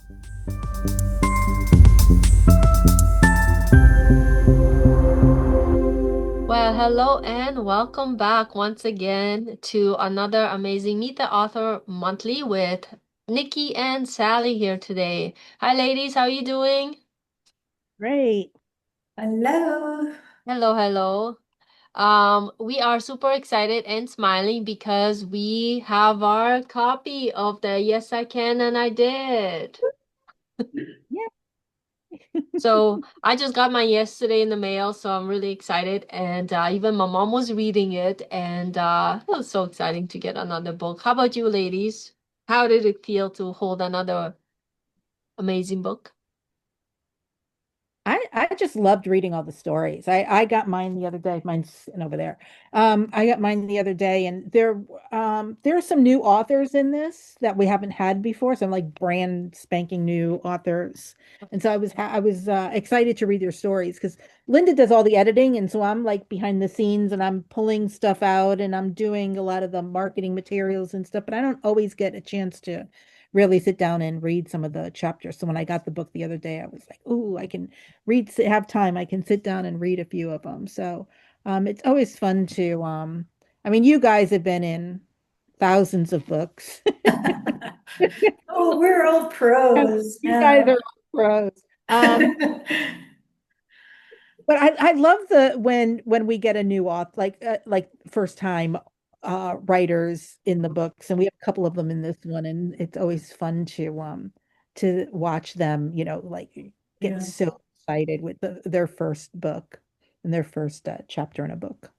Well, hello and welcome back once again to another amazing Meet the Author Monthly with Nikki and Sally here today. Hi, ladies, how are you doing? Great. Hello. Hello, hello. We are super excited and smiling because we have our copy of the Yes, I Can and I Did. Yeah. So I just got mine yesterday in the mail, so I'm really excited. And even my mom was reading it, and it was so exciting to get another book. How about you, ladies? How did it feel to hold another amazing book? I just loved reading all the stories. I got mine the other day. Mine's sitting over there. I got mine the other day, and there are some new authors in this that we haven't had before. Some like brand spanking new authors, and so I was excited to read their stories because Linda does all the editing, and so I'm like behind the scenes and I'm pulling stuff out and I'm doing a lot of the marketing materials and stuff. But I don't always get a chance to really sit down and read some of the chapters. So when I got the book the other day, I was like, "Ooh, I can have time. I can sit down and read a few of them." So it's always fun to I mean, you guys have been in thousands of books. Oh, we're old pros. You guys Yeah. are pros. But I love the when we get a new author like first time writers in the books, and we have a couple of them in this one, and it's always fun to watch them, like get Yeah. so excited with their first book and their first chapter in a book.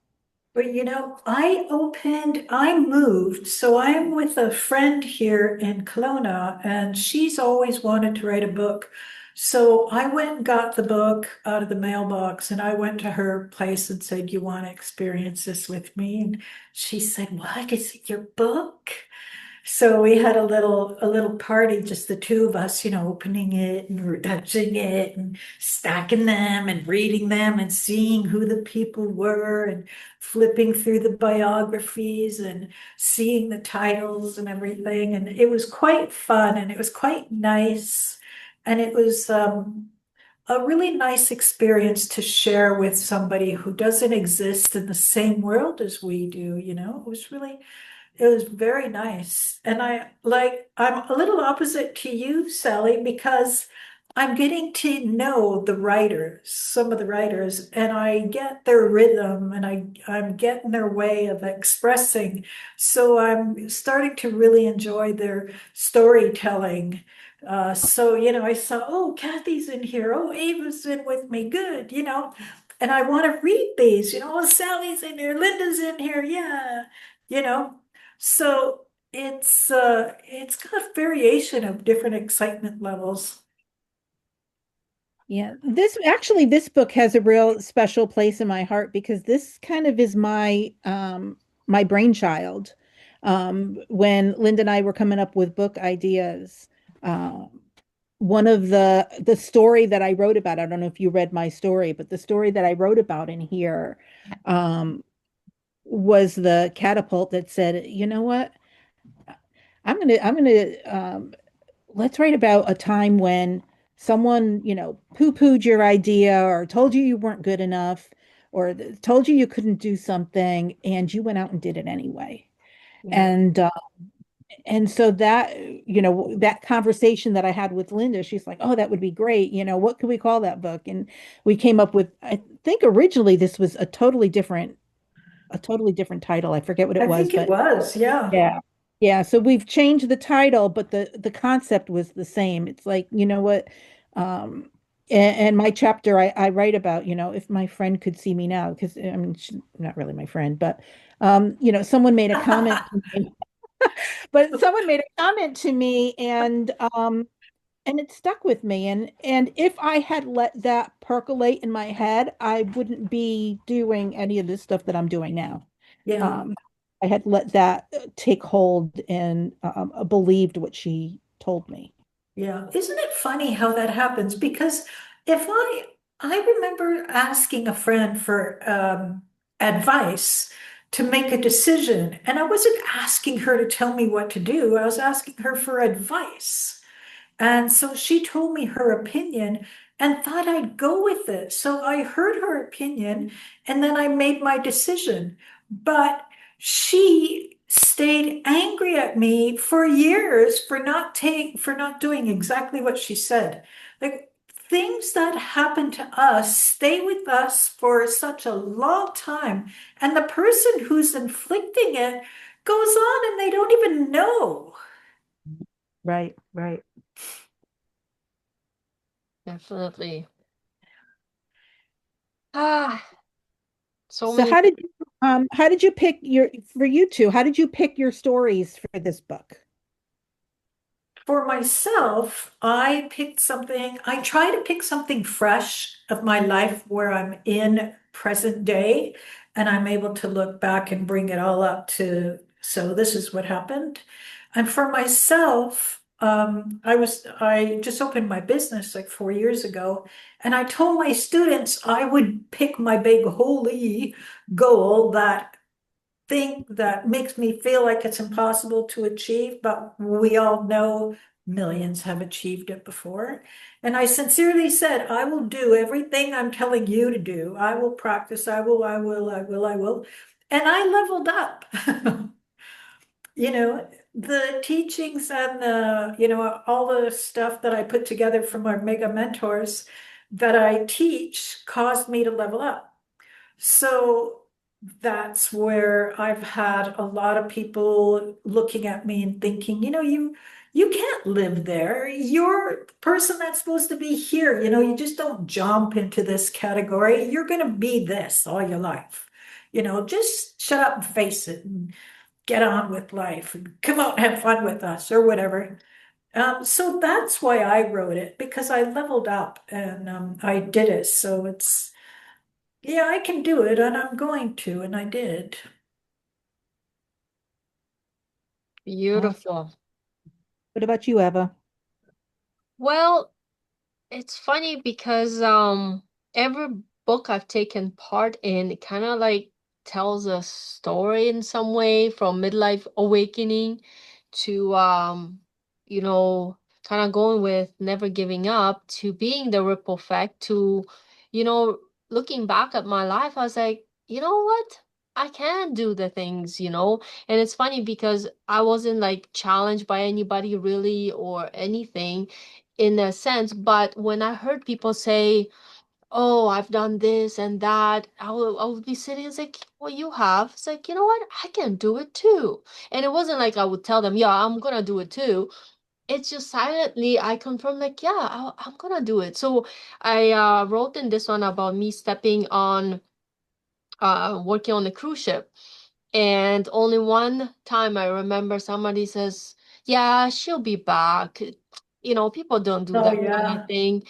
But I moved, so I'm with a friend here in Kelowna, and she's always wanted to write a book. So I went and got the book out of the mailbox, and I went to her place and said, "You want to experience this with me?" And she said, "What? Is it your book?" So we had a little party, just the two of us, opening it and touching it and stacking them and reading them and seeing who the people were and flipping through the biographies and seeing the titles and everything. And it was quite fun and it was quite nice. And it was a really nice experience to share with somebody who doesn't exist in the same world as we do, it was very nice. And I'm a little opposite to you, Sally, because I'm getting to know the writers, some of the writers, and I get their rhythm and I'm getting their way of expressing. So I'm starting to really enjoy their storytelling. I saw, oh, Kathy's in here. Oh, Ava's in with me. Good, and I want to read these, oh, Sally's in here. Linda's in here. Yeah, you know. So it's got a variation of different excitement levels. Yeah, this book has a real special place in my heart because this kind of is my brainchild. When Linda and I were coming up with book ideas, one of the story that I wrote about, I don't know if you read my story, but the story that I wrote about in here was the catapult that said, "You know what? I'm gonna let's write about a time when someone, poo-pooed your idea or told you you weren't good enough or told you you couldn't do something and you went out and did it anyway." Yeah, And so that conversation that I had with Linda, she's like, "Oh, that would be great. What could we call that book?" And we came up with, I think originally this was a totally different title. I forget what it I was, think it but was. Yeah, yeah. Yeah, so we've changed the title, but the concept was the same. It's like, you know what? And my chapter I write about, if my friend could see me now, because I mean, she's not really my friend, but someone made a comment to me, but someone made a comment to me and it stuck with me. And if I had let that percolate in my head, I wouldn't be doing any of this stuff that I'm doing now. yeah, Um, I had let that take hold and believed what she told me. yeah. Isn't it funny how that happens? Because if I remember asking a friend for advice to make a decision, and I wasn't asking her to tell me what to do. I was asking her for advice. And so she told me her opinion and thought I'd go with it. So I heard her opinion and then I made my decision. But she stayed angry at me for years for not doing exactly what she said. Like things that happen to us stay with us for such a long time, and the person who's inflicting it goes on and they don't even know. Right, right. Definitely. Ah, so So many. how did you pick your for you two, how did you pick your stories for this book? For myself, I try to pick something fresh of my life where I'm in present day and I'm able to look back and bring it all up to, so this is what happened. And for myself, I just opened my business like 4 years ago, and I told my students I would pick my big holy goal, that thing that makes me feel like it's impossible to achieve, but we all know millions have achieved it before. And I sincerely said, I will do everything I'm telling you to do. I will practice. I will. And I leveled up. You know, the teachings and all the stuff that I put together from our mega mentors that I teach caused me to level up. So that's where I've had a lot of people looking at me and thinking, you can't live there. You're the person that's supposed to be here. You just don't jump into this category. You're going to be this all your life. Just shut up and face it and get on with life and come out and have fun with us or whatever. So that's why I wrote it, because I leveled up and I did it. So yeah, I can do it and I'm going to, and I did. Awesome. Beautiful. What about you, Eva? Well, it's funny because every book I've taken part in kind of like tells a story in some way, from midlife awakening to you know kind of going with never giving up to being the ripple effect to you know looking back at my life. I was like, you know what, I can do the things. And it's funny because I wasn't like challenged by anybody really or anything in a sense. But when I heard people say, "Oh, I've done this and that," I would be sitting and like, "Well, you have." It's like, you know what? I can do it too. And it wasn't like I would tell them, "Yeah, I'm gonna do it too." It's just silently I confirm, like, "Yeah, I'm gonna do it." So I wrote in this one about me stepping on, working on the cruise ship. And only one time I remember somebody says, "Yeah, she'll be back." People don't do Oh, that kind of yeah. thing.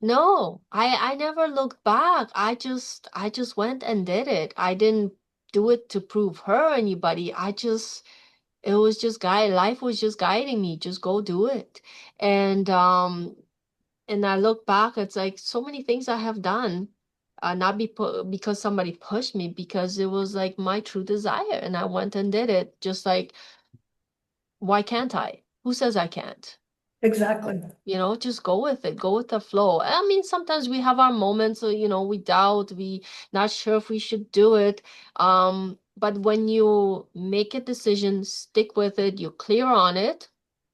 No, I never looked back. I just went and did it. I didn't do it to prove her anybody. It was just life was just guiding me. Just go do it. And I look back, it's like so many things I have done, not because somebody pushed me, because it was like my true desire, and I went and did it. Just like, why can't I? Who says I can't? Exactly. Just go with it, go with the flow. I mean, sometimes we have our moments, we doubt, we not sure if we should do it. But when you make a decision, stick with it, you're clear on it,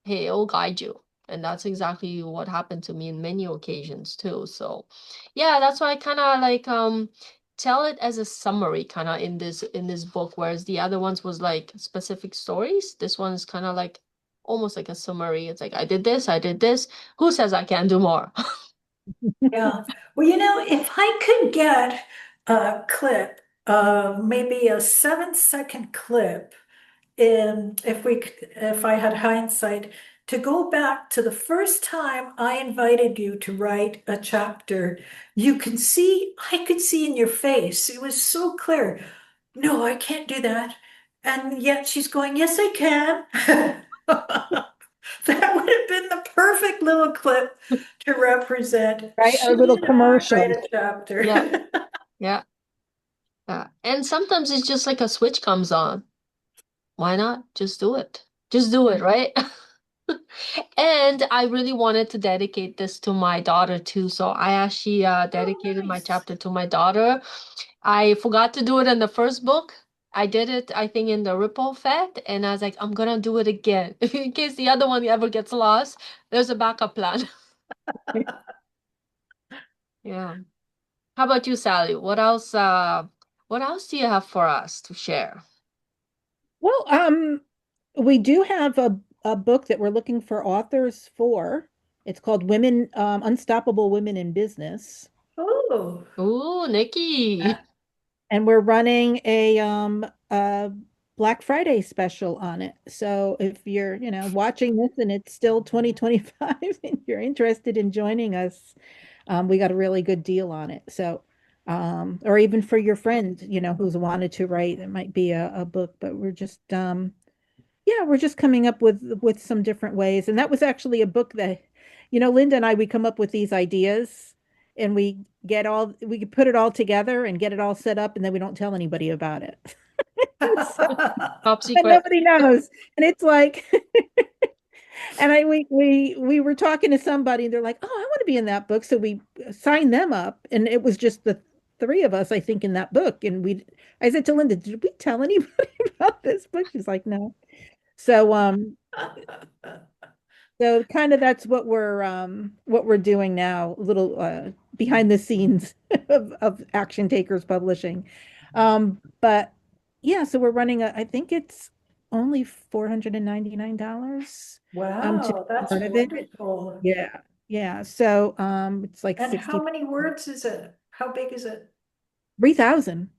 hey, it'll guide you. And that's exactly what happened to me in many occasions too. So yeah, that's why I kind of like tell it as a summary kind of in this book, whereas the other ones was like specific stories. This one is kind of like almost like a summary. It's like, I did this, I did this. Who says I can't do more? Yeah. Well, if I could get a clip, maybe a 7-second clip, if I had hindsight, to go back to the first time I invited you to write a chapter, I could see in your face, it was so clear. No, I can't do that. And yet she's going, yes, I can. That would have been the perfect little clip to represent Right? she Our little did not write commercial. a Yeah, chapter. yeah, yeah. And sometimes it's just like a switch comes on. Why not? Just do it. Just do it, right? And I really wanted to dedicate this to my daughter too. So I actually Oh, dedicated my nice. chapter to my daughter. I forgot to do it in the first book. I did it, I think, in the Ripple Effect, and I was like, I'm gonna do it again. In case the other one ever gets lost, there's a backup plan. Yeah. How about you, Sally? What else do you have for us to share? Well, we do have a book that we're looking for authors for. It's called Unstoppable Women in Business. Oh. Ooh, Uh, Nikki. and we're running a Black Friday special on it. So if you're, watching this and it's still 2025 and you're interested in joining us, we got a really good deal on it. So, or even for your friend, who's wanted to write, it might be a book, but yeah, we're just coming up with some different ways. And that was actually a book that, Linda and I, we come up with these ideas and we put it all together and get it all set up, and then we don't tell anybody about it. So, Top and secret. nobody knows. And it's like, and we were talking to somebody and they're like, "Oh, I want to be in that book." So we signed them up, and it was just the three of us, I think, in that book. And I said to Linda, "Did we tell anybody about this book?" She's like, "No." So so kind of that's what we're doing now, a little behind the scenes of Action Takers Publishing. But yeah, so we're running I think it's only $499 to Wow, be that's part of it. wonderful. Yeah. Yeah. So it's like And how 60 many words is it? How big is it? 3,000.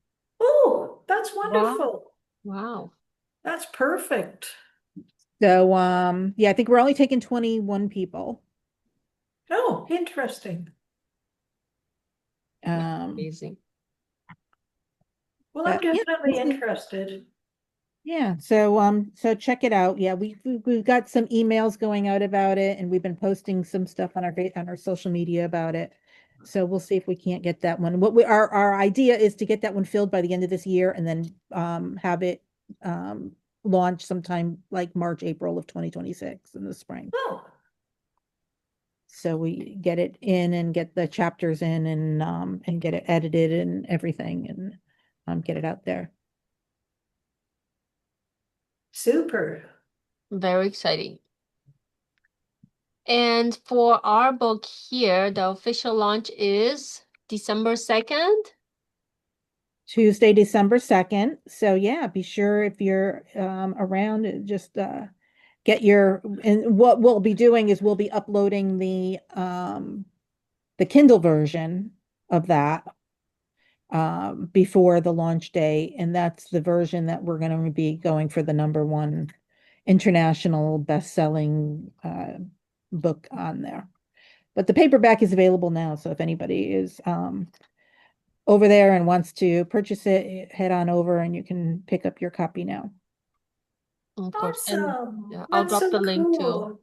Oh, that's Wow. wonderful. Wow. That's perfect. So yeah, I think we're only taking 21 people. Oh, interesting. That's Um amazing. Well, I'm but yeah, definitely interested. yeah, so check it out. Yeah, we've got some emails going out about it, and we've been posting some stuff on our social media about it. So we'll see if we can't get that one. Our idea is to get that one filled by the end of this year, and then have it launch sometime like March, April of 2026 in the spring. Oh, So we get it in and get the chapters in and get it edited and everything, and get it out there. super. Very exciting. And for our book here, the official launch is December 2nd. Tuesday, December 2nd. So yeah, be sure if you're around, just and what we'll be doing is we'll be uploading the Kindle version of that before the launch day, and that's the version that we're going to be going for the number one international best-selling book on there. But the paperback is available now, so if anybody is over there and wants to purchase it, head on over and you can pick up your copy now. Of course. And Awesome. yeah, I'll That's drop the so link too. cool.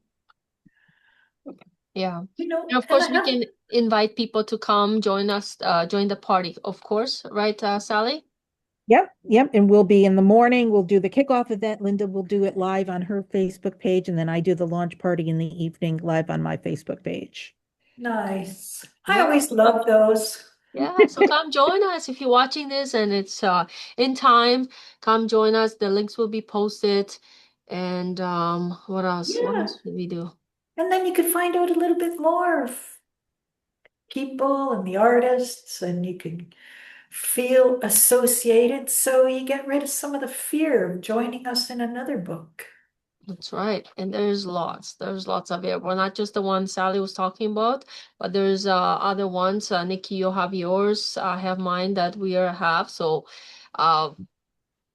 Yeah. And of And I course, we have, can invite people to come join us, join the party, of course, right, Sally? Yep, yep. And we'll be in the morning. We'll do the kickoff event. Linda will do it live on her Facebook page, and then I do the launch party in the evening live on my Facebook page. nice. I Yeah. always love those. Yeah, so come join us if you're watching this and it's in time. Come join us. The links will be posted. And what else? What Yeah. else did we do? And then you could find out a little bit more of people and the artists, and you could feel associated. So you get rid of some of the fear of joining us in another book. That's right. And there's lots. There's lots of it. Well, not just the one Sally was talking about, but there's other ones. Nikki, you have yours. I have mine that have. So uh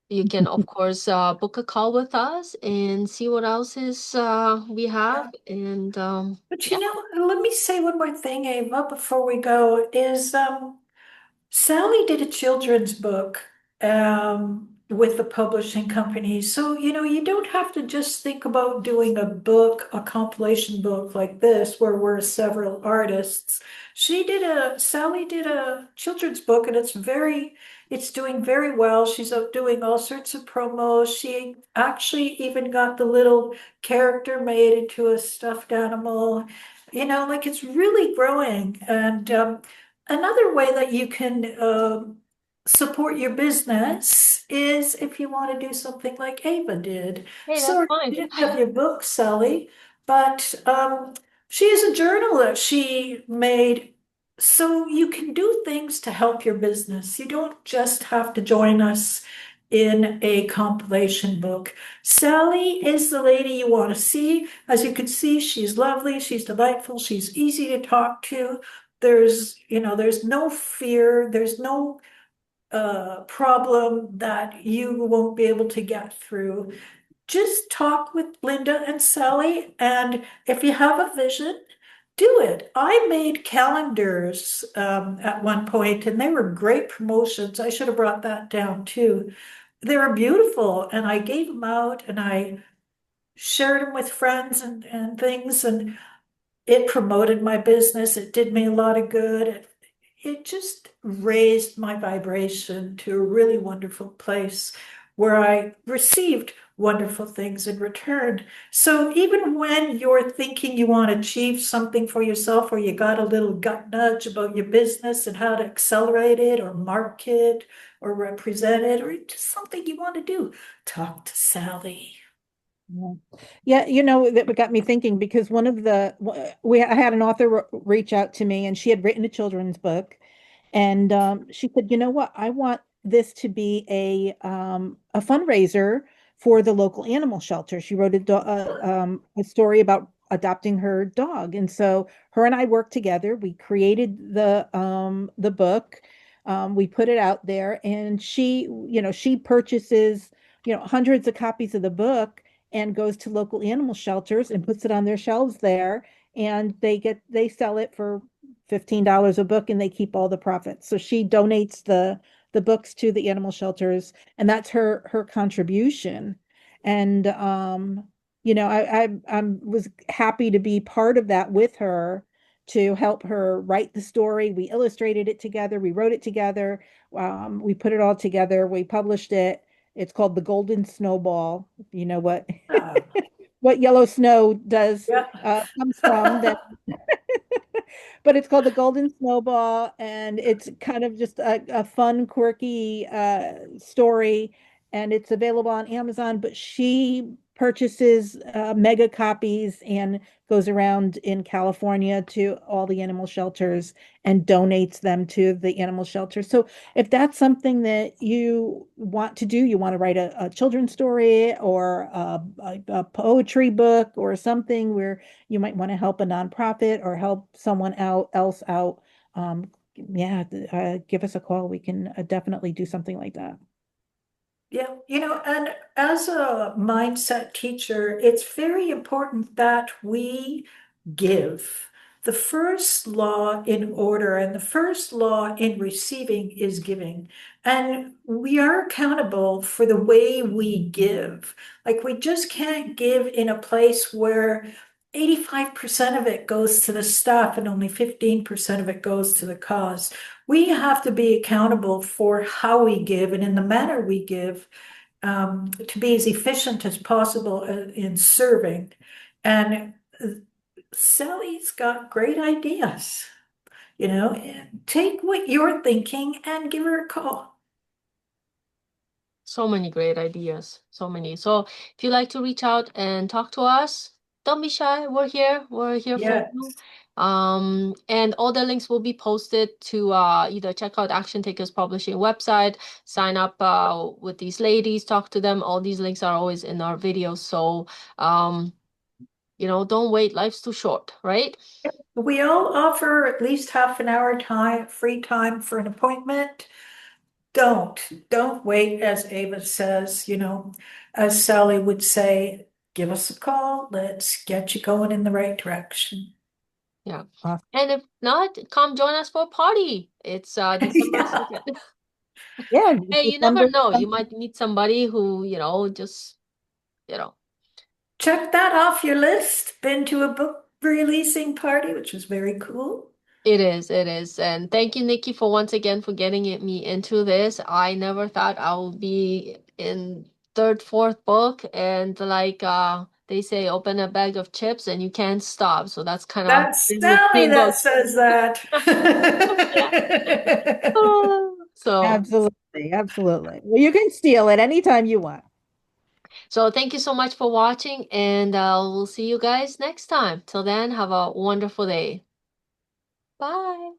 you can of course book a call with us and see what else is we have. Yeah. And But yeah, let me say one more thing, Ava, before we go, is Sally did a children's book with the publishing company. So, you don't have to just think about doing a book, a compilation book like this, where we're several artists. Sally did a children's book, and It's doing very well. She's out doing all sorts of promos. She actually even got the little character made into a stuffed animal. Like it's really growing. And another way that you can support your business is if you want to do something like Ava did. Hey, that's Sorry, fine. you didn't have your book, Sally, but she is a journal that she made so you can do things to help your business. You don't just have to join us in a compilation book. Sally is the lady you want to see. As you can see, she's lovely, she's delightful, she's easy to talk to. There's no fear, there's no problem that you won't be able to get through. Just talk with Linda and Sally, and if you have a vision, do it. I made calendars at one point, and they were great promotions. I should have brought that down too. They were beautiful, and I gave them out, and I shared them with friends and things, and it promoted my business. It did me a lot of good. It just raised my vibration to a really wonderful place where I received wonderful things in return. So even when you're thinking you want to achieve something for yourself, or you got a little gut nudge about your business and how to accelerate it or market or represent it, or just something you want to do, talk to Sally. Yeah. Yeah, that got me thinking because one of the I had an author reach out to me and she had written a children's book and she said, "You know what? I want this to be a fundraiser for the local animal shelter." She wrote a story about adopting her dog. And so her and I worked together. We created the book. We put it out there and she purchases, hundreds of copies of the book and goes to local animal shelters and puts it on their shelves there and they sell it for $15 a book and they keep all the profits. So she donates the books to the animal shelters and that's her contribution. And I was happy to be part of that with her to help her write the story. We illustrated it together, we wrote it together, we put it all together, we published it. It's called The Golden Snowball. You know Uh, what yellow snow does yeah. comes from that, but it's called The Golden Snowball, and it's kind of just a fun, quirky story, and it's available on Amazon. But she purchases mega copies and goes around in California to all the animal shelters and donates them to the animal shelters. So if that's something that you want to do, you want to write a children's story or a poetry book or something where you might want to help a nonprofit or help someone else out. Yeah, give us a call. We can definitely do something like that. Yeah, and as a mindset teacher, it's very important that we give. The first law in order and the first law in receiving is giving. And we are accountable for the way we give. Like we just can't give in a place where 85% of it goes to the staff and only 15% of it goes to the cause. We have to be accountable for how we give and in the manner we give, to be as efficient as possible in serving. And Sally's got great ideas, take what you're thinking and give her a call. So many great ideas. So many. So if you'd like to reach out and talk to us, don't be shy. We're here. We're here for Yeah. you. And all the links will be posted to either check out Action Takers Publishing website, sign up with these ladies, talk to them. All these links are always in our videos. So don't wait. Life's too short, right? We all offer at least half an hour time, free time for an appointment. Don't wait, as Ava says, as Sally would say, give us a call. Let's get you going in the right direction. Yeah. Awesome. And if not, come join us for a party. It's December Yeah. 2nd. Yeah, Hey, you never December. know. You might meet somebody who, just, you know, Check that off your list. Been to a book releasing party, which was very cool. It is, it is. And thank you, Nikki, for once again for getting me into this. I never thought I would be in third, fourth book and like they say open a bag of chips and you can't stop. So that's kind of That's been with Sally teen that books. says that. Yeah. So Absolutely, absolutely. Well, you can steal it anytime you want. so thank you so much for watching and we'll see you guys next time. Till then, have a wonderful day. Bye.